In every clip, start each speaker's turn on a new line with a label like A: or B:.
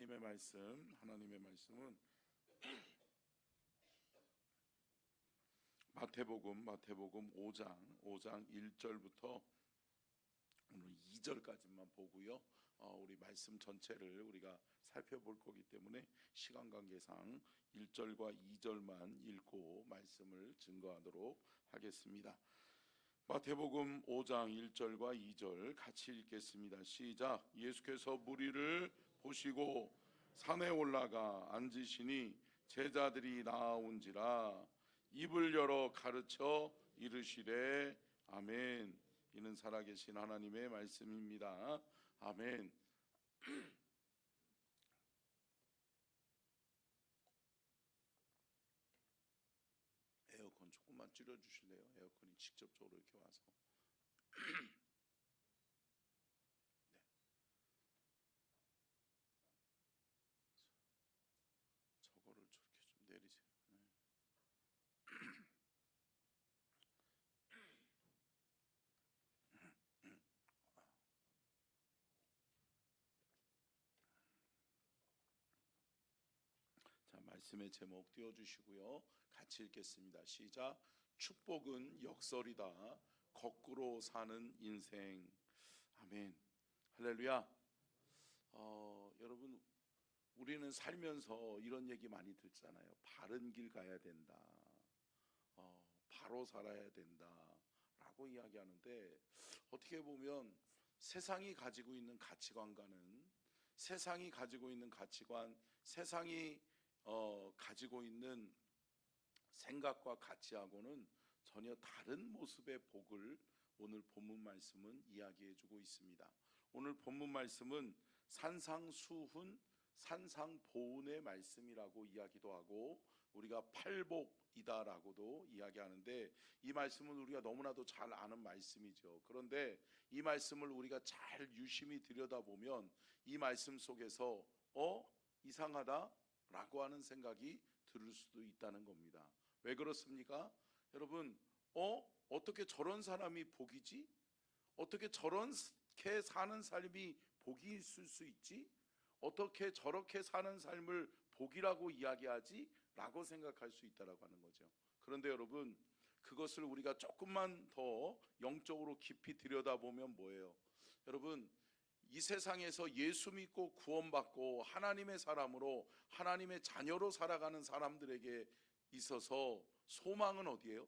A: 하나님의 말씀은 마태복음 5장 1절부터 오늘 2절까지만 보고요. 우리 말씀 전체를 우리가 살펴볼 거기 때문에 시간 관계상 1절과 2절만 읽고 말씀을 증거하도록 하겠습니다. 마태복음 5장 1절과 2절 같이 읽겠습니다. 시작. 예수께서 무리를 보시고 산에 올라가 앉으시니 제자들이 나아온지라 입을 열어 가르쳐 이르시되 아멘. 이는 살아계신 하나님의 말씀입니다. 아멘. 에어컨 조금만 줄여주실래요? 에어컨이 직접적으로 이렇게 와서. 네. 저거를 저렇게 좀 내리세요. 네. 자, 말씀의 제목 띄워주시고요. 같이 읽겠습니다. 시작. 축복은 역설이다. 거꾸로 사는 인생. 아멘. 할렐루야. 여러분, 우리는 살면서 이런 얘기 많이 듣잖아요. 바른 길 가야 된다. 바로 살아야 된다. 라고 이야기하는데, 어떻게 보면 세상이 가지고 있는 가치관과는 세상이 가지고 있는 가치관, 세상이 가지고 있는 생각과 가치하고는 전혀 다른 모습의 복을 오늘 본문 말씀은 이야기해 주고 있습니다. 오늘 본문 말씀은 산상수훈, 산상보훈의 말씀이라고 이야기도 하고 우리가 팔복이다라고도 이야기하는데, 이 말씀은 우리가 너무나도 잘 아는 말씀이죠. 그런데 이 말씀을 우리가 잘 유심히 들여다보면 이 말씀 속에서 이상하다 라고 하는 생각이 들을 수도 있다는 겁니다. 왜 그렇습니까? 여러분, 어떻게 저런 사람이 복이지? 어떻게 저렇게 사는 삶이 복이 있을 수 있지? 어떻게 저렇게 사는 삶을 복이라고 이야기하지? 라고 생각할 수 있다고 하는 거죠. 그런데 여러분, 그것을 우리가 조금만 더 영적으로 깊이 들여다보면 뭐예요? 여러분, 이 세상에서 예수 믿고 구원받고 하나님의 사람으로 하나님의 자녀로 살아가는 사람들에게 있어서 소망은 어디예요?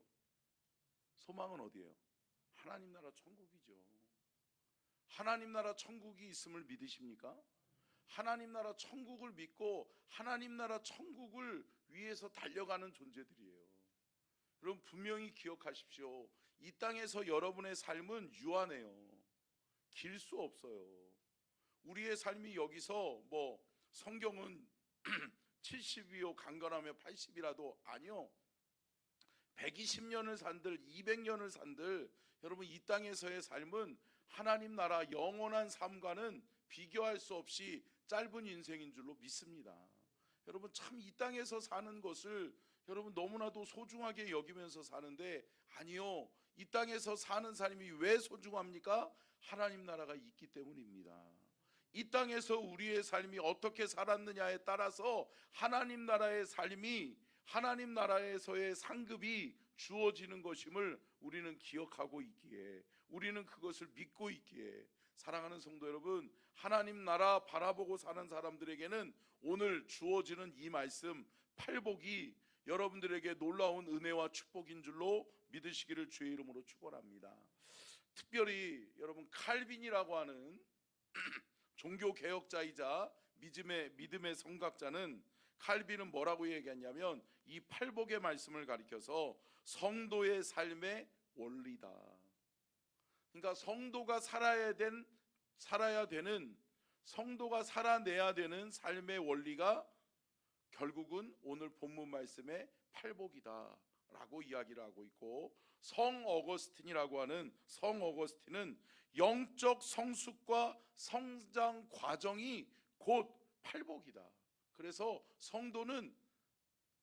A: 소망은 어디예요? 하나님 나라 천국이죠. 하나님 나라 천국이 있음을 믿으십니까? 하나님 나라 천국을 믿고 하나님 나라 천국을 위해서 달려가는 존재들이에요. 여러분, 분명히 기억하십시오. 이 땅에서 여러분의 삶은 유한해요. 길 수 없어요. 우리의 삶이 여기서 성경은 70이요 강건하며 80이라도 아니요, 120년을 산들 200년을 산들 여러분, 이 땅에서의 삶은 하나님 나라 영원한 삶과는 비교할 수 없이 짧은 인생인 줄로 믿습니다. 여러분, 참 이 땅에서 사는 것을 여러분 너무나도 소중하게 여기면서 사는데, 아니요, 이 땅에서 사는 삶이 왜 소중합니까? 하나님 나라가 있기 때문입니다. 이 땅에서 우리의 삶이 어떻게 살았느냐에 따라서 하나님 나라의 삶이, 하나님 나라에서의 상급이 주어지는 것임을 우리는 기억하고 있기에, 우리는 그것을 믿고 있기에, 사랑하는 성도 여러분, 하나님 나라 바라보고 사는 사람들에게는 오늘 주어지는 이 말씀 팔복이 여러분들에게 놀라운 은혜와 축복인 줄로 믿으시기를 주의 이름으로 축원합니다. 특별히 여러분, 칼빈이라고 하는 종교개혁자이자 믿음의 성각자는, 칼빈은 뭐라고 얘기했냐면 이 팔복의 말씀을 가리켜서 성도의 삶의 원리다. 그러니까 성도가 살아야 되는, 성도가 살아내야 되는 삶의 원리가 결국은 오늘 본문 말씀의 팔복이다 라고 이야기를 하고 있고, 성 어거스틴은 영적 성숙과 성장 과정이 곧 팔복이다. 그래서 성도는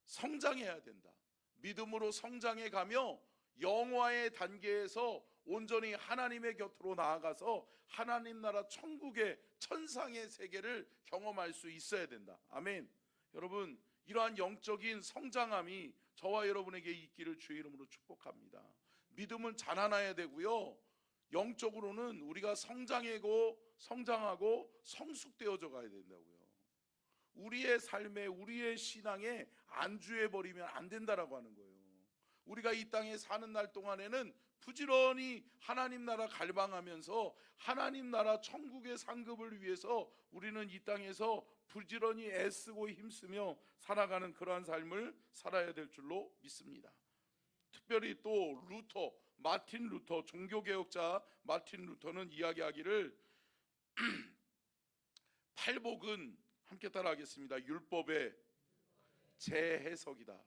A: 성장해야 된다. 믿음으로 성장해 가며 영화의 단계에서 온전히 하나님의 곁으로 나아가서 하나님 나라 천국의 천상의 세계를 경험할 수 있어야 된다. 아멘. 여러분, 이러한 영적인 성장함이 저와 여러분에게 있기를 주의 이름으로 축복합니다. 믿음은 자라나야 되고요, 영적으로는 우리가 성장하고 성숙되어져 가야 된다고요. 우리의 삶에, 우리의 신앙에 안주해 버리면 안 된다라고 하는 거예요. 우리가 이 땅에 사는 날 동안에는 부지런히 하나님 나라 갈망하면서 하나님 나라 천국의 상급을 위해서 우리는 이 땅에서 부지런히 애쓰고 힘쓰며 살아가는 그러한 삶을 살아야 될 줄로 믿습니다. 특별히 또 마틴 루터, 종교개혁자 마틴 루터는 이야기하기를 팔복은, 함께 따라하겠습니다, 율법의 재해석이다.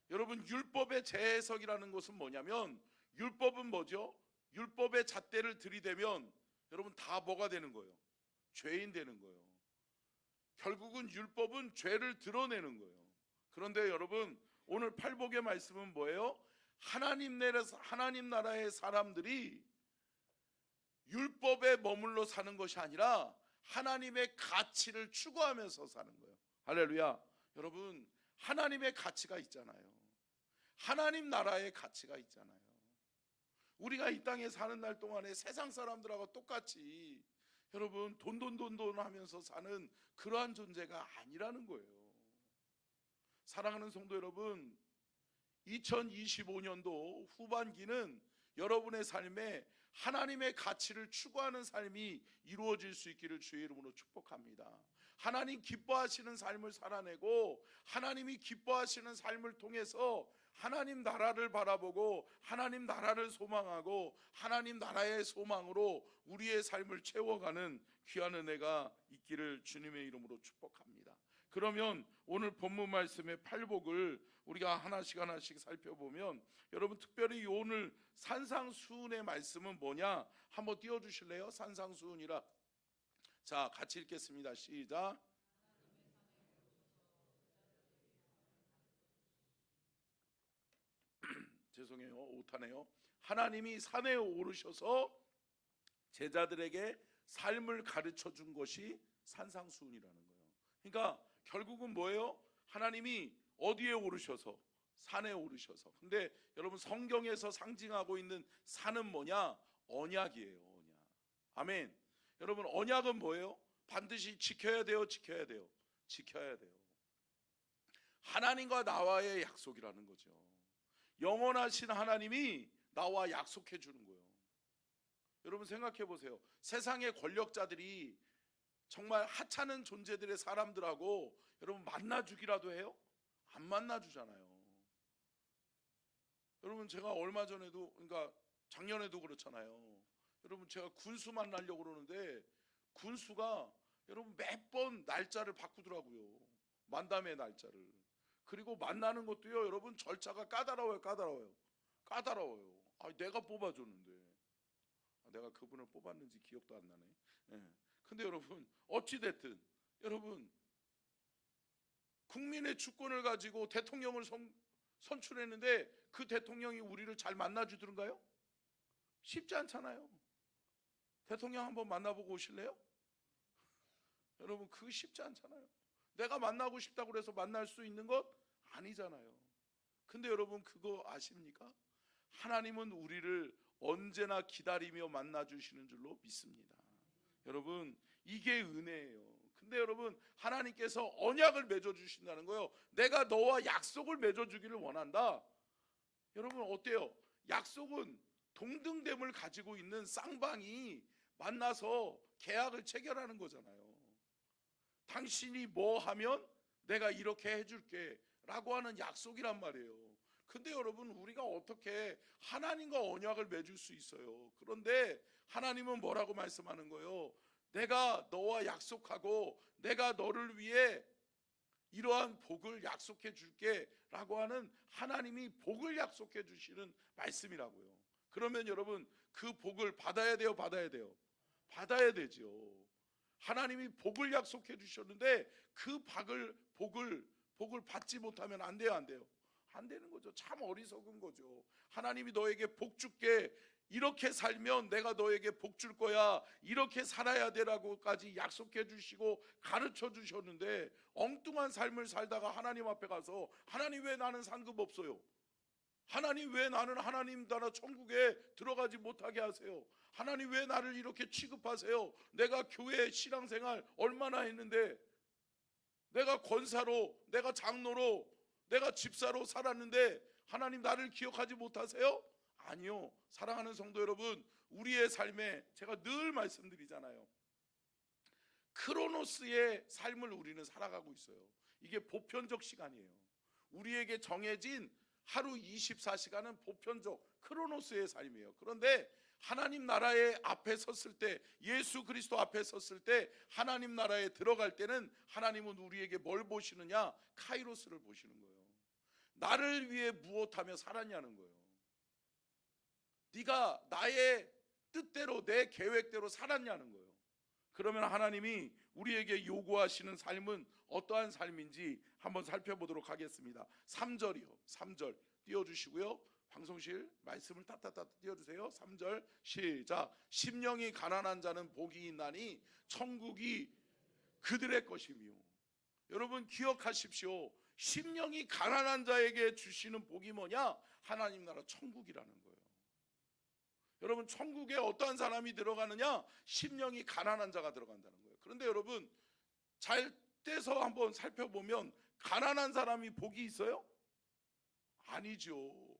A: 여러분, 율법의 재해석이라는 것은 뭐냐면, 율법은 뭐죠? 율법의 잣대를 들이대면 여러분 다 뭐가 되는 거예요? 죄인 되는 거예요. 결국은 율법은 죄를 드러내는 거예요. 그런데 여러분, 오늘 팔복의 말씀은 뭐예요? 하나님 나라의 사람들이 율법에 머물러 사는 것이 아니라 하나님의 가치를 추구하면서 사는 거예요. 할렐루야. 여러분, 하나님의 가치가 있잖아요. 하나님 나라의 가치가 있잖아요. 우리가 이 땅에 사는 날 동안에 세상 사람들하고 똑같이 여러분 돈 하면서 사는 그러한 존재가 아니라는 거예요. 사랑하는 성도 여러분, 2025년도 후반기는 여러분의 삶에 하나님의 가치를 추구하는 삶이 이루어질 수 있기를 주의 이름으로 축복합니다. 하나님 기뻐하시는 삶을 살아내고 하나님이 기뻐하시는 삶을 통해서 하나님 나라를 바라보고 하나님 나라를 소망하고 하나님 나라의 소망으로 우리의 삶을 채워가는 귀한 은혜가 있기를 주님의 이름으로 축복합니다. 그러면 오늘 본문 말씀의 팔복을 우리가 하나씩 살펴보면, 여러분 특별히 오늘 산상수훈의 말씀은 뭐냐 한번 띄워주실래요? 산상수훈이라. 자, 같이 읽겠습니다. 시작. 죄송해요, 오타네요. 하나님이 산에 오르셔서 제자들에게 삶을 가르쳐 준 것이 산상수훈이라는 거예요. 그러니까 결국은 뭐예요? 하나님이 어디에 오르셔서? 산에 오르셔서. 근데 여러분, 성경에서 상징하고 있는 산은 뭐냐? 언약이에요. 언약. 아멘. 여러분, 언약은 뭐예요? 반드시 지켜야 돼요. 지켜야 돼요. 하나님과 나와의 약속이라는 거죠. 영원하신 하나님이 나와 약속해 주는 거예요. 여러분 생각해 보세요. 세상의 권력자들이 정말 하찮은 존재들의 사람들하고 여러분 만나주기라도 해요? 안 만나주잖아요. 여러분, 제가 얼마 전에도, 그러니까 작년에도 그렇잖아요. 여러분, 제가 군수 만나려고 그러는데 군수가 여러분 몇 번 날짜를 바꾸더라고요. 만남의 날짜를. 그리고 만나는 것도요, 여러분 절차가 까다로워요. 내가 뽑아줬는데 내가 그분을 뽑았는지 기억도 안 나네. 예. 근데 여러분, 어찌됐든 여러분, 국민의 주권을 가지고 대통령을 선출했는데 그 대통령이 우리를 잘 만나주던가요? 쉽지 않잖아요. 대통령 한번 만나보고 오실래요? 여러분, 그거 쉽지 않잖아요. 내가 만나고 싶다고 해서 만날 수 있는 것 아니잖아요. 근데 여러분, 그거 아십니까? 하나님은 우리를 언제나 기다리며 만나주시는 줄로 믿습니다. 여러분, 이게 은혜예요. 근데 여러분, 하나님께서 언약을 맺어주신다는 거예요. 내가 너와 약속을 맺어주기를 원한다. 여러분 어때요? 약속은 동등됨을 가지고 있는 쌍방이 만나서 계약을 체결하는 거잖아요. 당신이 뭐 하면 내가 이렇게 해줄게 라고 하는 약속이란 말이에요. 근데 여러분, 우리가 어떻게 하나님과 언약을 맺을 수 있어요? 그런데 하나님은 뭐라고 말씀하는 거예요? 내가 너와 약속하고 내가 너를 위해 이러한 복을 약속해 줄게 라고 하는, 하나님이 복을 약속해 주시는 말씀이라고요. 그러면 여러분, 그 복을 받아야 돼요? 받아야 되죠. 하나님이 복을 약속해 주셨는데 그 복을 받지 못하면 안 돼요? 안 되는 거죠. 참 어리석은 거죠. 하나님이 너에게 복 줄게, 이렇게 살면 내가 너에게 복 줄 거야, 이렇게 살아야 되라고까지 약속해 주시고 가르쳐 주셨는데 엉뚱한 삶을 살다가 하나님 앞에 가서 하나님 왜 나는 상급 없어요? 하나님 왜 나는 하나님 나라 천국에 들어가지 못하게 하세요? 하나님 왜 나를 이렇게 취급하세요? 내가 교회 신앙생활 얼마나 했는데, 내가 권사로, 내가 장로로, 내가 집사로 살았는데 하나님 나를 기억하지 못하세요? 아니요. 사랑하는 성도 여러분, 우리의 삶에 제가 늘 말씀드리잖아요. 크로노스의 삶을 우리는 살아가고 있어요. 이게 보편적 시간이에요. 우리에게 정해진 하루 24시간은 보편적 크로노스의 삶이에요. 그런데 하나님 나라의 앞에 섰을 때, 예수 그리스도 앞에 섰을 때, 하나님 나라에 들어갈 때는 하나님은 우리에게 뭘 보시느냐? 카이로스를 보시는 거예요. 나를 위해 무엇하며 살았냐는 거예요. 네가 나의 뜻대로 내 계획대로 살았냐는 거예요. 그러면 하나님이 우리에게 요구하시는 삶은 어떠한 삶인지 한번 살펴보도록 하겠습니다. 3절이요. 3절 띄워주시고요. 방송실 말씀을 따따따 띄워주세요. 3절 시작. 심령이 가난한 자는 복이 있나니 천국이 그들의 것이며. 여러분 기억하십시오. 심령이 가난한 자에게 주시는 복이 뭐냐? 하나님 나라 천국이라는 거예요. 여러분 천국에 어떠한 사람이 들어가느냐? 심령이 가난한 자가 들어간다는 거예요. 그런데 여러분 잘 떼서 한번 살펴보면 가난한 사람이 복이 있어요? 아니죠.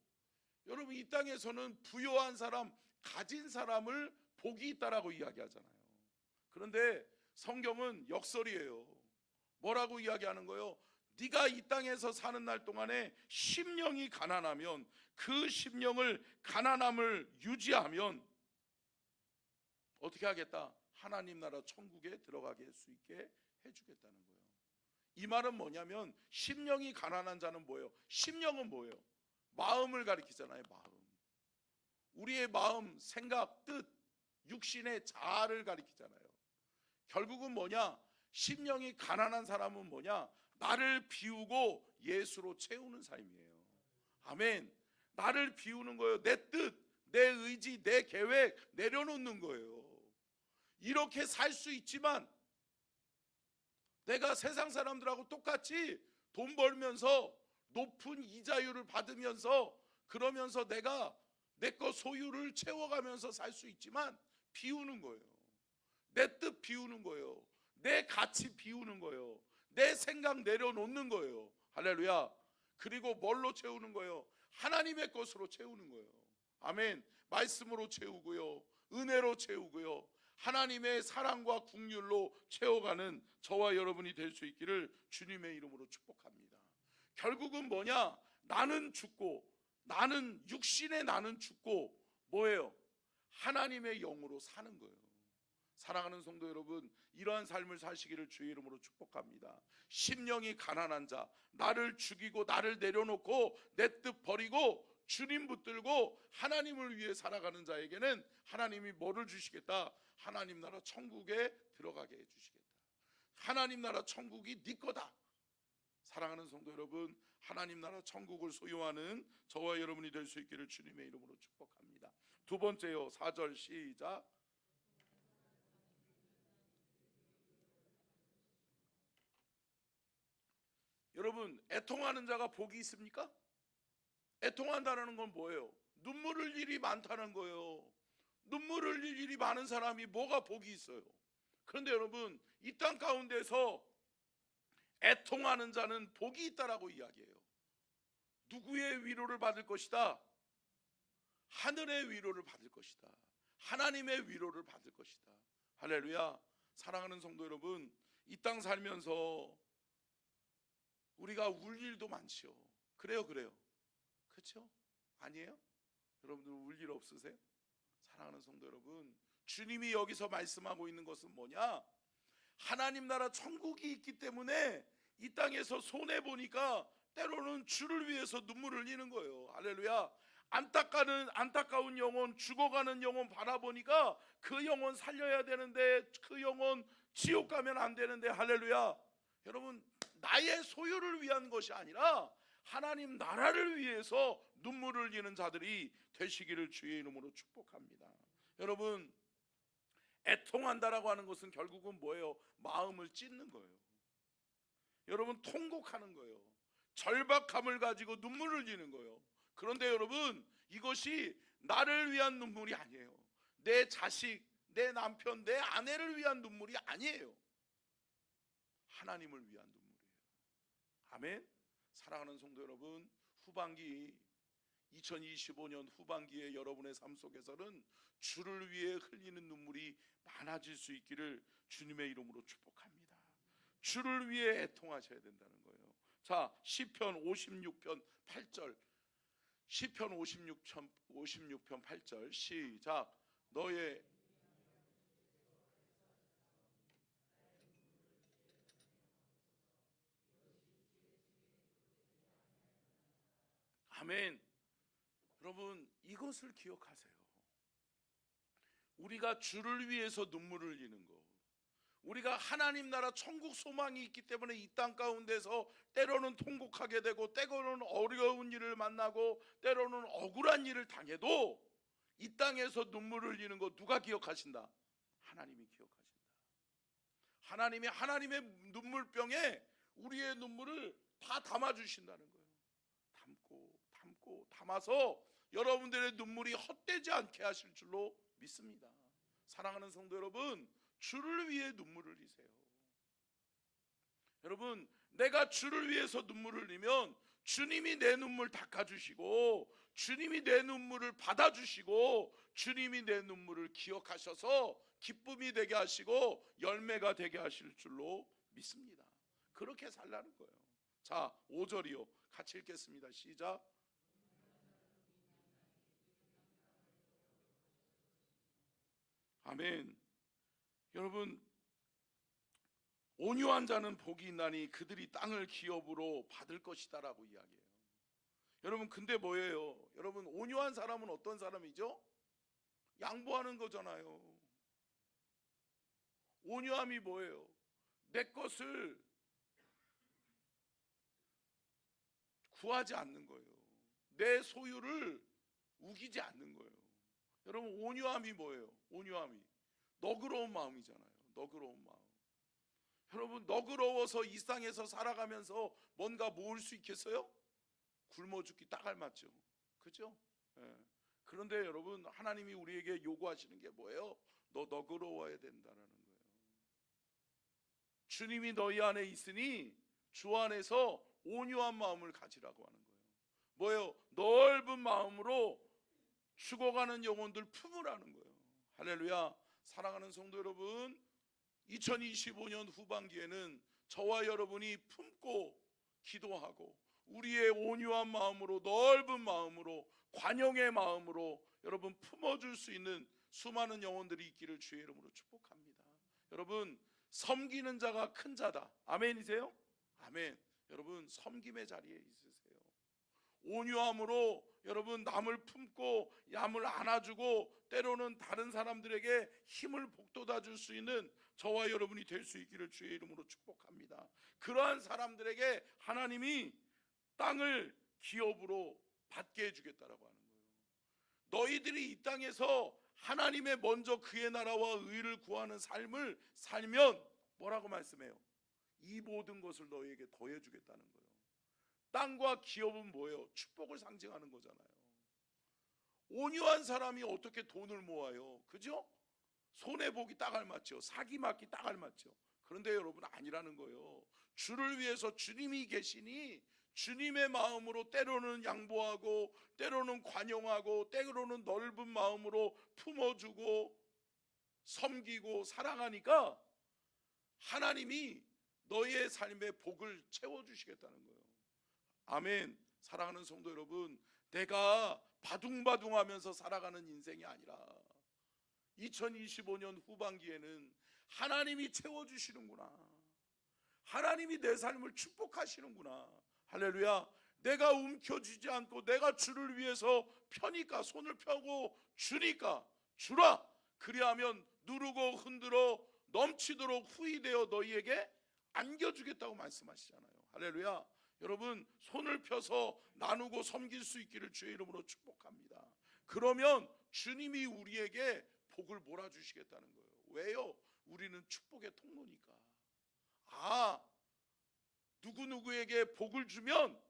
A: 여러분 이 땅에서는 부유한 사람, 가진 사람을 복이 있다라고 이야기하잖아요. 그런데 성경은 역설이에요. 뭐라고 이야기하는 거예요? 네가 이 땅에서 사는 날 동안에 심령이 가난하면, 그 심령을 가난함을 유지하면 어떻게 하겠다? 하나님 나라 천국에 들어가게 할 수 있게 해주겠다는 거예요. 이 말은 뭐냐면 심령이 가난한 자는 뭐예요? 심령은 뭐예요? 마음을 가리키잖아요. 마음. 우리의 마음, 생각, 뜻, 육신의 자아를 가리키잖아요. 결국은 뭐냐? 심령이 가난한 사람은 뭐냐? 나를 비우고 예수로 채우는 삶이에요. 아멘. 나를 비우는 거예요. 내 뜻, 내 의지, 내 계획 내려놓는 거예요. 이렇게 살 수 있지만 내가 세상 사람들하고 똑같이 돈 벌면서 높은 이자율을 받으면서, 그러면서 내가 내 것 소유를 채워가면서 살 수 있지만 비우는 거예요. 내 뜻 비우는 거예요. 내 가치 비우는 거예요. 내 생각 내려놓는 거예요. 할렐루야. 그리고 뭘로 채우는 거예요? 하나님의 것으로 채우는 거예요. 아멘. 말씀으로 채우고요, 은혜로 채우고요, 하나님의 사랑과 긍휼로 채워가는 저와 여러분이 될 수 있기를 주님의 이름으로 축복합니다. 결국은 뭐냐? 나는 죽고, 나는 육신의 나는 죽고 뭐예요? 하나님의 영으로 사는 거예요. 사랑하는 성도 여러분, 이러한 삶을 사시기를 주의 이름으로 축복합니다. 심령이 가난한 자, 나를 죽이고 나를 내려놓고 내 뜻 버리고 주님 붙들고 하나님을 위해 살아가는 자에게는 하나님이 뭐를 주시겠다? 하나님 나라 천국에 들어가게 해주시겠다. 하나님 나라 천국이 네 거다. 사랑하는 성도 여러분, 하나님 나라 천국을 소유하는 저와 여러분이 될 수 있기를 주님의 이름으로 축복합니다. 두 번째요. 4절 시작. 여러분, 애통하는 자가 복이 있습니까? 애통한다는 건 뭐예요? 눈물 흘릴 일이 많다는 거예요. 눈물 흘릴 일이 많은 사람이 뭐가 복이 있어요? 그런데 여러분, 이 땅 가운데서 애통하는 자는 복이 있다라고 이야기해요. 누구의 위로를 받을 것이다? 하늘의 위로를 받을 것이다. 하나님의 위로를 받을 것이다. 할렐루야. 사랑하는 성도 여러분, 이 땅 살면서 우리가 울 일도 많죠. 그래요. 그렇죠? 아니에요? 여러분들 울 일 없으세요? 사랑하는 성도 여러분, 주님이 여기서 말씀하고 있는 것은 뭐냐? 하나님 나라 천국이 있기 때문에 이 땅에서 손해보니까 때로는 주를 위해서 눈물을 흘리는 거예요. 할렐루야. 안타까운 영혼, 죽어가는 영혼 바라보니까 그 영혼 살려야 되는데, 그 영혼 지옥 가면 안 되는데, 할렐루야. 여러분, 나의 소유를 위한 것이 아니라 하나님 나라를 위해서 눈물을 흘리는 자들이 되시기를 주의 이름으로 축복합니다. 여러분, 애통한다라고 하는 것은 결국은 뭐예요? 마음을 찢는 거예요. 여러분, 통곡하는 거예요. 절박함을 가지고 눈물을 흘리는 거예요. 그런데 여러분, 이것이 나를 위한 눈물이 아니에요. 내 자식, 내 남편, 내 아내를 위한 눈물이 아니에요. 하나님을 위한 눈물이에요. 아멘. 사랑하는 성도 여러분, 후반기 2025년 후반기에 여러분의 삶 속에서는 주를 위해 흘리는 눈물이 많아질 수 있기를 주님의 이름으로 축복합니다. 주를 위해 애통하셔야 된다는 거예요. 자, 시편 56편 8절, 시편 56편 8절 시작. 너의 아멘. 여러분, 이것을 기억하세요. 우리가 주를 위해서 눈물을 흘리는 것, 우리가 하나님 나라 천국 소망이 있기 때문에 이 땅 가운데서 때로는 통곡하게 되고 때로는 어려운 일을 만나고 때로는 억울한 일을 당해도 이 땅에서 눈물을 흘리는 거 누가 기억하신다? 하나님이 기억하신다. 하나님의 눈물병에 우리의 눈물을 다 담아주신다는 거예요. 담아서 여러분들의 눈물이 헛되지 않게 하실 줄로 믿습니다. 사랑하는 성도 여러분, 주를 위해 눈물을 흘리세요. 여러분, 내가 주를 위해서 눈물을 흘리면 주님이 내 눈물 닦아주시고 주님이 내 눈물을 받아주시고 주님이 내 눈물을 기억하셔서 기쁨이 되게 하시고 열매가 되게 하실 줄로 믿습니다. 그렇게 살라는 거예요. 자, 5절이요. 같이 읽겠습니다. 시작. 아멘. 여러분, 온유한 자는 복이 있나니 그들이 땅을 기업으로 받을 것이다 라고 이야기해요. 여러분, 근데 뭐예요? 여러분, 온유한 사람은 어떤 사람이죠? 양보하는 거잖아요. 온유함이 뭐예요? 내 것을 구하지 않는 거예요. 내 소유를 우기지 않는 거예요. 여러분, 온유함이 뭐예요? 온유함이 너그러운 마음이잖아요. 너그러운 마음. 여러분, 너그러워서 이 땅에서 살아가면서 뭔가 모을 수 있겠어요? 굶어 죽기 딱 알맞죠. 그죠? 예. 그런데 여러분, 하나님이 우리에게 요구하시는 게 뭐예요? 너 너그러워야 된다는 거예요. 주님이 너희 안에 있으니 주 안에서 온유한 마음을 가지라고 하는 거예요. 뭐예요? 넓은 마음으로 죽어가는 영혼들 품으라는 거예요. 할렐루야. 사랑하는 성도 여러분, 2025년 후반기에는 저와 여러분이 품고 기도하고 우리의 온유한 마음으로, 넓은 마음으로, 관용의 마음으로 여러분 품어줄 수 있는 수많은 영혼들이 있기를 주의 이름으로 축복합니다. 여러분, 섬기는 자가 큰 자다. 아멘이세요? 아멘. 여러분, 섬김의 자리에 있으세요. 온유함으로 여러분 남을 품고 남을 안아주고 때로는 다른 사람들에게 힘을 북돋아 줄 수 있는 저와 여러분이 될 수 있기를 주의 이름으로 축복합니다. 그러한 사람들에게 하나님이 땅을 기업으로 받게 해주겠다라고 하는 거예요. 너희들이 이 땅에서 하나님의 먼저 그의 나라와 의를 구하는 삶을 살면 뭐라고 말씀해요? 이 모든 것을 너희에게 더해주겠다는 거예요. 땅과 기업은 뭐예요? 축복을 상징하는 거잖아요. 온유한 사람이 어떻게 돈을 모아요? 그죠? 손해보기 딱 알맞죠. 사기 맞기 딱 알맞죠. 그런데 여러분, 아니라는 거예요. 주를 위해서 주님이 계시니 주님의 마음으로 때로는 양보하고 때로는 관용하고 때로는 넓은 마음으로 품어주고 섬기고 사랑하니까 하나님이 너희의 삶의 복을 채워주시겠다는 거예요. 아멘. 사랑하는 성도 여러분, 내가 바둥바둥하면서 살아가는 인생이 아니라 2025년 후반기에는 하나님이 채워주시는구나, 하나님이 내 삶을 축복하시는구나. 할렐루야. 내가 움켜쥐지 않고 내가 주를 위해서 펴니까, 손을 펴고 주니까 주라. 그리하면 누르고 흔들어 넘치도록 후히 되어 너희에게 안겨주겠다고 말씀하시잖아요. 할렐루야. 여러분 손을 펴서 나누고 섬길 수 있기를 주의 이름으로 축복합니다. 그러면 주님이 우리에게 복을 몰아주시겠다는 거예요. 왜요? 우리는 축복의 통로니까. 누구누구에게 복을 주면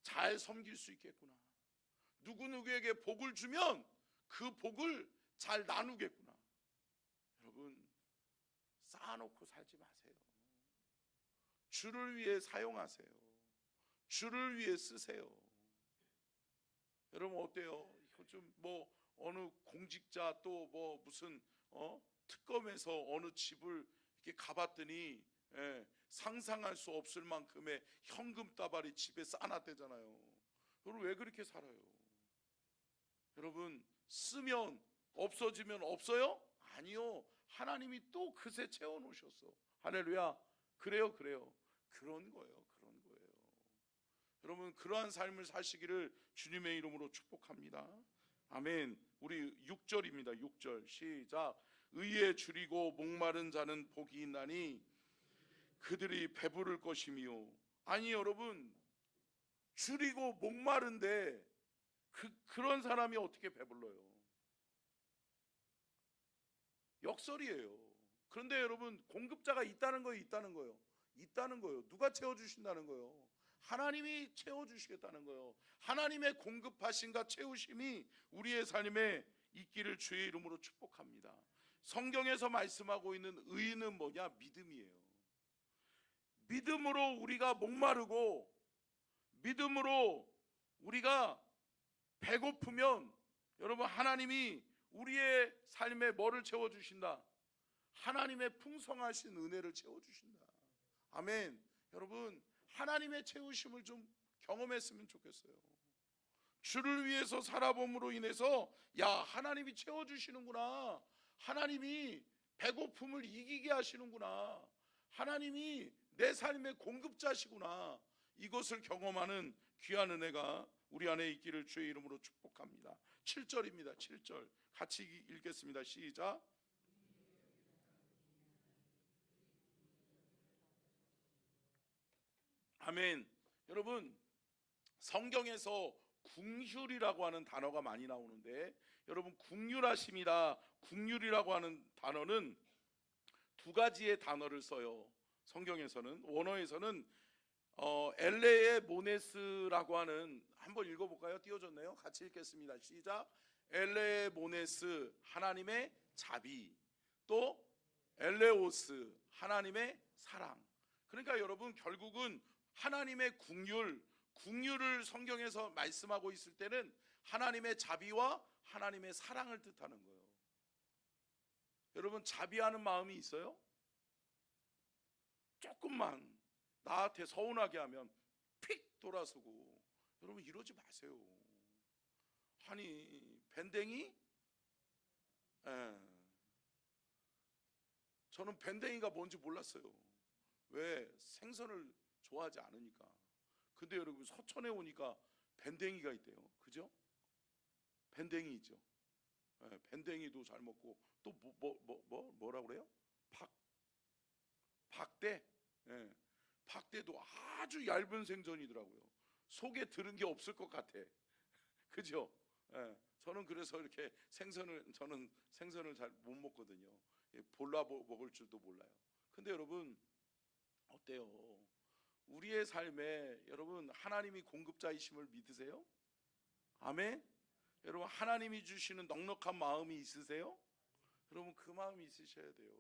A: 잘 섬길 수 있겠구나. 누구누구에게 복을 주면 그 복을 잘 나누겠구나. 여러분 쌓아놓고 살지 마세요. 주를 위해 사용하세요. 주를 위해 쓰세요. 여러분 어때요? 좀 어느 공직자 또 무슨 특검에서 어느 집을 이렇게 가봤더니 상상할 수 없을 만큼의 현금 따발이 집에 쌓아놨대잖아요. 여러분 왜 그렇게 살아요? 여러분 쓰면 없어지면 없어요? 아니요. 하나님이 또 그새 채워놓으셨어. 할렐루야. 그래요. 그런 거예요. 여러분 그러한 삶을 사시기를 주님의 이름으로 축복합니다. 아멘. 우리 6절입니다. 6절 시작. 의에 줄이고 목마른 자는 복이 있나니 그들이 배부를 것이며. 아니 여러분 줄이고 목마른데 그런 사람이 어떻게 배불러요? 역설이에요. 그런데 여러분 공급자가 있다는 거예요. 누가 채워주신다는 거예요? 하나님이 채워주시겠다는 거예요. 하나님의 공급하심과 채우심이 우리의 삶에 있기를 주의 이름으로 축복합니다. 성경에서 말씀하고 있는 의는 뭐냐? 믿음이에요. 믿음으로 우리가 목마르고 믿음으로 우리가 배고프면 여러분 하나님이 우리의 삶에 뭐를 채워주신다? 하나님의 풍성하신 은혜를 채워주신다. 아멘. 여러분 하나님의 채우심을 좀 경험했으면 좋겠어요. 주를 위해서 살아봄으로 인해서 하나님이 채워주시는구나. 하나님이 배고픔을 이기게 하시는구나. 하나님이 내 삶의 공급자시구나. 이것을 경험하는 귀한 은혜가 우리 안에 있기를 주의 이름으로 축복합니다. 7절입니다. 7절 같이 읽겠습니다. 시작. 아멘. 여러분 성경에서 궁휼이라고 하는 단어가 많이 나오는데 여러분 궁휼이라고 하는 단어는 두 가지의 단어를 써요. 성경에서는 원어에서는 엘레의 모네스라고 하는, 한번 읽어볼까요? 띄워졌네요. 같이 읽겠습니다. 시작. 엘레의 모네스 하나님의 자비, 또 엘레오스 하나님의 사랑. 그러니까 여러분 결국은 하나님의 궁휼을 성경에서 말씀하고 있을 때는 하나님의 자비와 하나님의 사랑을 뜻하는 거예요. 여러분 자비하는 마음이 있어요? 조금만 나한테 서운하게 하면 픽 돌아서고. 여러분 이러지 마세요. 아니 밴댕이? 저는 밴댕이가 뭔지 몰랐어요. 왜? 생선을 좋아하지 않으니까. 근데 여러분 서천에 오니까 밴댕이가 있대요. 그죠? 밴댕이 있죠. 밴댕이도 잘 먹고 또 뭐라고 그래요? 박대. 박대도 아주 얇은 생선이더라고요. 속에 들은 게 없을 것 같아. 그죠? 저는 그래서 이렇게 저는 생선을 잘 못 먹거든요. 볼라 먹을 줄도 몰라요. 근데 여러분 어때요? 우리의 삶에 여러분 하나님이 공급자이심을 믿으세요? 아멘? 여러분 하나님이 주시는 넉넉한 마음이 있으세요? 여러분 그 마음이 있으셔야 돼요.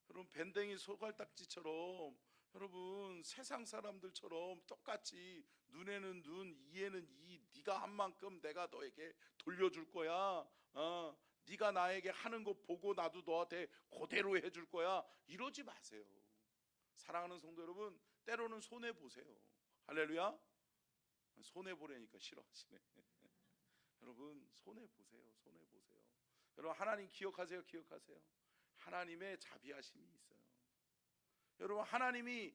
A: 여러분 밴댕이 소갈딱지처럼 여러분 세상 사람들처럼 똑같이 눈에는 눈, 이에는 이, 네가 한 만큼 내가 너에게 돌려줄 거야. 네가 나에게 하는 거 보고 나도 너한테 그대로 해줄 거야. 이러지 마세요. 사랑하는 성도 여러분, 때로는 손해 보세요. 할렐루야. 손해 보라니까 싫어하시네. 여러분 손해 보세요. 여러분 하나님 기억하세요. 하나님의 자비하심이 있어요. 여러분 하나님이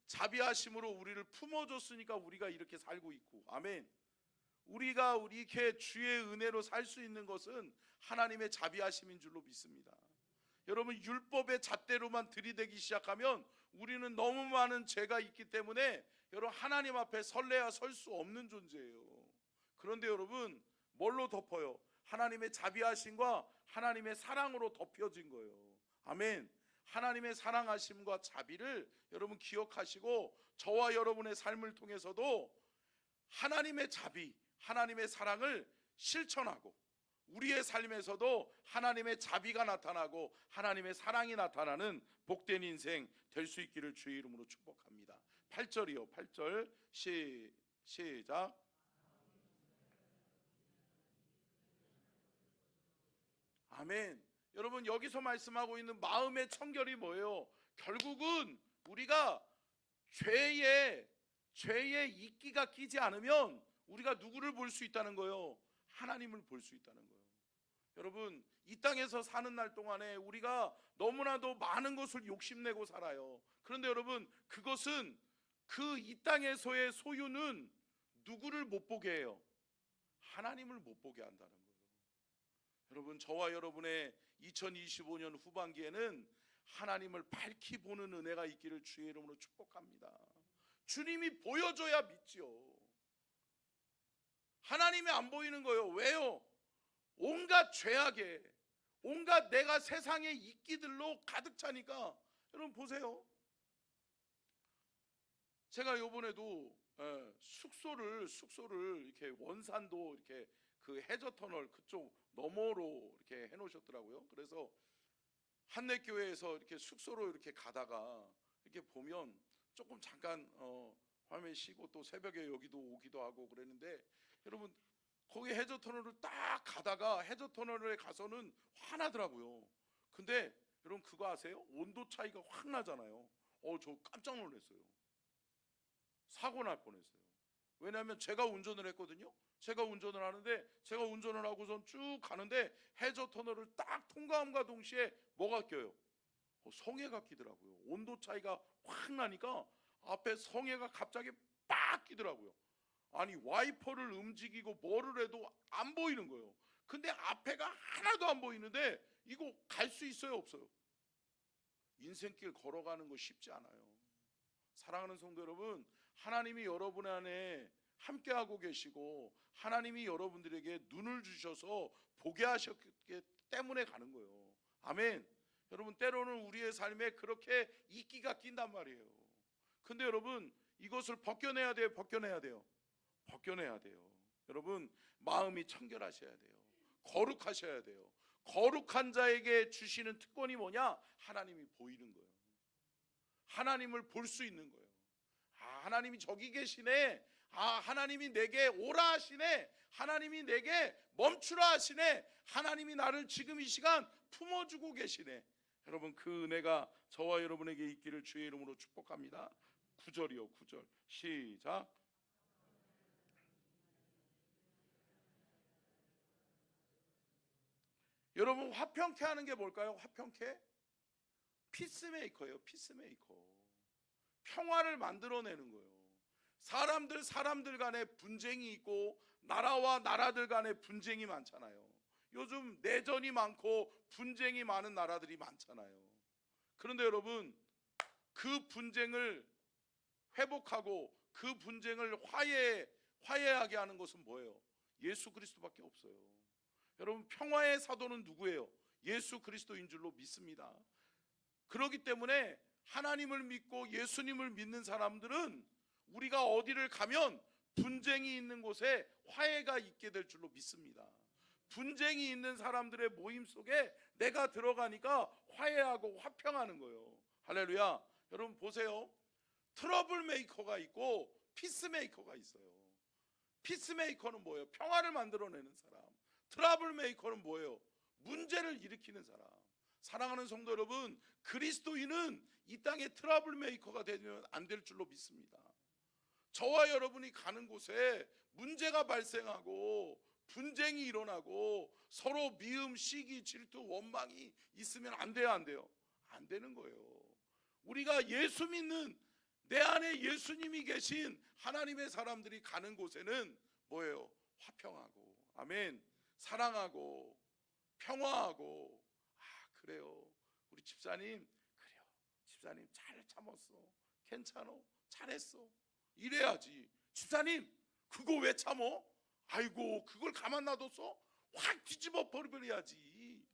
A: 자비하심으로 우리를 품어줬으니까 우리가 이렇게 살고 있고. 아멘. 우리가 이렇게 주의 은혜로 살 수 있는 것은 하나님의 자비하심인 줄로 믿습니다. 여러분 율법의 잣대로만 들이대기 시작하면 우리는 너무 많은 죄가 있기 때문에 여러분 하나님 앞에 설래야 설 수 없는 존재예요. 그런데 여러분 뭘로 덮어요? 하나님의 자비하심과 하나님의 사랑으로 덮여진 거예요. 아멘. 하나님의 사랑하심과 자비를 여러분 기억하시고 저와 여러분의 삶을 통해서도 하나님의 자비, 하나님의 사랑을 실천하고 우리의 삶에서도 하나님의 자비가 나타나고 하나님의 사랑이 나타나는 복된 인생 될 수 있기를 주의 이름으로 축복합니다. 8절이요. 8절 시작. 아멘. 여러분 여기서 말씀하고 있는 마음의 청결이 뭐예요? 결국은 우리가 죄에 이끼가 끼지 않으면 우리가 누구를 볼 수 있다는 거예요? 하나님을 볼 수 있다는 거예요. 여러분 이 땅에서 사는 날 동안에 우리가 너무나도 많은 것을 욕심내고 살아요. 그런데 여러분 그것은 그 이 땅에서의 소유는 누구를 못 보게 해요? 하나님을 못 보게 한다는 거예요. 여러분 저와 여러분의 2025년 후반기에는 하나님을 밝히 보는 은혜가 있기를 주의 이름으로 축복합니다. 주님이 보여줘야 믿지요. 하나님이 안 보이는 거예요. 왜요? 온갖 죄악에 온갖 내가 세상의 이끼들로 가득 차니까. 여러분 보세요. 제가 요번에도 숙소를 이렇게 원산도 이렇게 그 해저터널 그쪽 너머로 이렇게 해놓으셨더라고요. 그래서 한내교회에서 이렇게 숙소로 이렇게 가다가 이렇게 보면 조금 잠깐 화면 쉬고 또 새벽에 여기도 오기도 하고 그랬는데 여러분 거기 해저터널을 딱 가다가 해저터널에 가서는 화나더라고요. 근데 여러분 그거 아세요? 온도 차이가 확 나잖아요. 저 깜짝 놀랐어요. 사고 날 뻔했어요. 왜냐하면 제가 운전을 했거든요. 제가 운전을 하는데 제가 운전을 하고선 쭉 가는데 해저터널을 딱 통과함과 동시에 뭐가 껴요? 성에가 끼더라고요. 온도 차이가 확 나니까 앞에 성에가 갑자기 빡 끼더라고요. 아니 와이퍼를 움직이고 뭐를 해도 안 보이는 거예요. 근데 앞에가 하나도 안 보이는데 이거 갈 수 있어요 없어요? 인생길 걸어가는 거 쉽지 않아요. 사랑하는 성도 여러분, 하나님이 여러분 안에 함께하고 계시고 하나님이 여러분들에게 눈을 주셔서 보게 하셨기 때문에 가는 거예요. 아멘. 여러분 때로는 우리의 삶에 그렇게 이끼가 낀단 말이에요. 근데 여러분 이것을 벗겨내야 돼요? 벗겨내야 돼요? 벗겨내야 돼요. 여러분 마음이 청결하셔야 돼요. 거룩하셔야 돼요. 거룩한 자에게 주시는 특권이 뭐냐? 하나님이 보이는 거예요. 하나님을 볼 수 있는 거예요. 하나님이 저기 계시네. 하나님이 내게 오라 하시네. 하나님이 내게 멈추라 하시네. 하나님이 나를 지금 이 시간 품어주고 계시네. 여러분 그 은혜가 저와 여러분에게 있기를 주의 이름으로 축복합니다. 9절이요. 9절 시작. 여러분 화평케 하는 게 뭘까요? 화평케? 피스메이커예요. 피스메이커. 평화를 만들어내는 거예요. 사람들 간에 분쟁이 있고 나라와 나라들 간에 분쟁이 많잖아요. 요즘 내전이 많고 분쟁이 많은 나라들이 많잖아요. 그런데 여러분 그 분쟁을 회복하고 그 분쟁을 화해하게 하는 것은 뭐예요? 예수 그리스도밖에 없어요. 여러분 평화의 사도는 누구예요? 예수 그리스도인 줄로 믿습니다. 그렇기 때문에 하나님을 믿고 예수님을 믿는 사람들은 우리가 어디를 가면 분쟁이 있는 곳에 화해가 있게 될 줄로 믿습니다. 분쟁이 있는 사람들의 모임 속에 내가 들어가니까 화해하고 화평하는 거예요. 할렐루야. 여러분 보세요. 트러블 메이커가 있고 피스메이커가 있어요. 피스메이커는 뭐예요? 평화를 만들어내는 사람. 트러블 메이커는 뭐예요? 문제를 일으키는 사람. 사랑하는 성도 여러분, 그리스도인은 이 땅에 트러블 메이커가 되면 안 될 줄로 믿습니다. 저와 여러분이 가는 곳에 문제가 발생하고 분쟁이 일어나고 서로 미움, 시기, 질투, 원망이 있으면 안 돼요, 안 돼요? 안 되는 거예요. 우리가 예수 믿는 내 안에 예수님이 계신 하나님의 사람들이 가는 곳에는 뭐예요? 화평하고, 아멘, 사랑하고 평화하고, 그래요. 우리 집사님 그래요. 집사님 잘 참았어. 괜찮어. 잘했어. 이래야지. 집사님 그거 왜 참어? 아이고 그걸 가만 놔뒀어? 확 뒤집어 버려야지.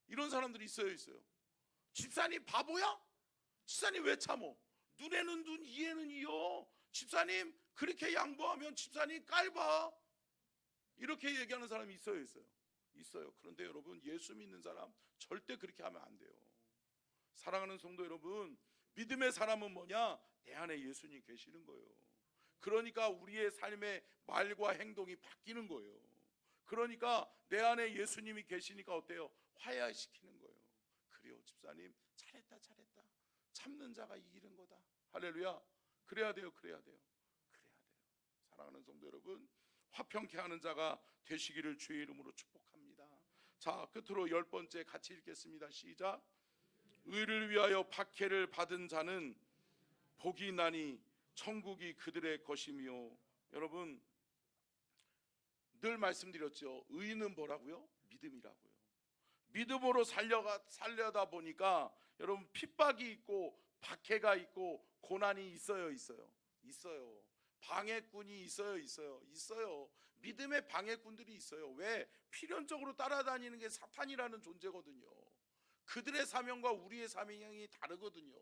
A: 이런 사람들이 있어요. 집사님 바보야? 집사님 왜 참어? 눈에는 눈, 이에는 이요. 집사님 그렇게 양보하면 집사님 깔봐. 이렇게 얘기하는 사람이 있어요. 그런데 여러분, 예수 믿는 사람 절대 그렇게 하면 안 돼요. 사랑하는 성도 여러분, 믿음의 사람은 뭐냐? 내 안에 예수님 계시는 거예요. 그러니까 우리의 삶의 말과 행동이 바뀌는 거예요. 그러니까 내 안에 예수님이 계시니까 어때요? 화해시키는 거예요. 그래요 집사님 잘했다. 참는 자가 이기는 거다. 할렐루야. 그래야 돼요. 사랑하는 성도 여러분, 화평케 하는 자가 되시기를 주의 이름으로 축복합니다. 자, 끝으로 10번째 같이 읽겠습니다. 시작. 의를 위하여 박해를 받은 자는 복이 나니 천국이 그들의 것이며. 여러분, 늘 말씀드렸죠. 의는 뭐라고요? 믿음이라고요. 믿음으로 살려다 보니까 여러분, 핍박이 있고 박해가 있고 고난이 있어요. 방해꾼이 있어요. 믿음의 방해꾼들이 있어요. 왜? 필연적으로 따라다니는 게 사탄이라는 존재거든요. 그들의 사명과 우리의 사명이 다르거든요.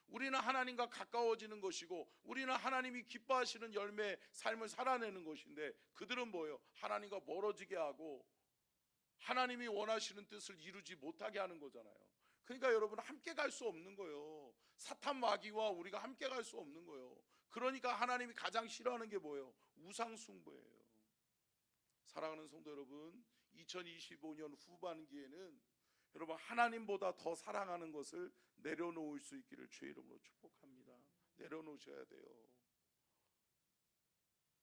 A: 우리는 하나님과 가까워지는 것이고, 우리는 하나님이 기뻐하시는 열매의 삶을 살아내는 것인데, 그들은 뭐예요? 하나님과 멀어지게 하고 하나님이 원하시는 뜻을 이루지 못하게 하는 거잖아요. 그러니까 여러분, 함께 갈 수 없는 거예요. 사탄 마귀와 우리가 함께 갈 수 없는 거예요. 그러니까 하나님이 가장 싫어하는 게 뭐예요? 우상숭배예요. 사랑하는 성도 여러분, 2025년 후반기에는 여러분, 하나님보다 더 사랑하는 것을 내려놓을 수 있기를 주의 이름으로 축복합니다. 내려놓으셔야 돼요.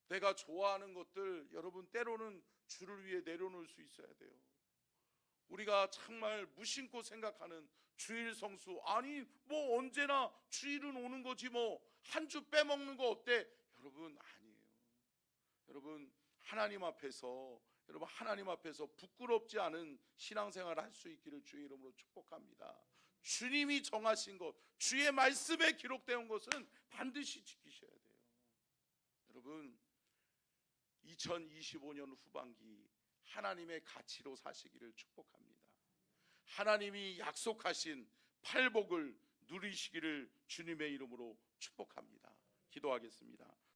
A: 내가 좋아하는 것들, 여러분 때로는 주를 위해 내려놓을 수 있어야 돼요. 우리가 정말 무심코 생각하는 주일 성수, 아니 뭐 언제나 주일은 오는 거지, 뭐 한 주 빼먹는 거 어때? 여러분, 아니에요. 여러분, 하나님 앞에서 부끄럽지 않은 신앙생활을 할 수 있기를 주의 이름으로 축복합니다. 주님이 정하신 것, 주의 말씀에 기록된 것은 반드시 지키셔야 돼요. 여러분, 2025년 후반기 하나님의 가치로 사시기를 축복합니다. 하나님이 약속하신 팔복을 누리시기를 주님의 이름으로 축복합니다. 기도하겠습니다.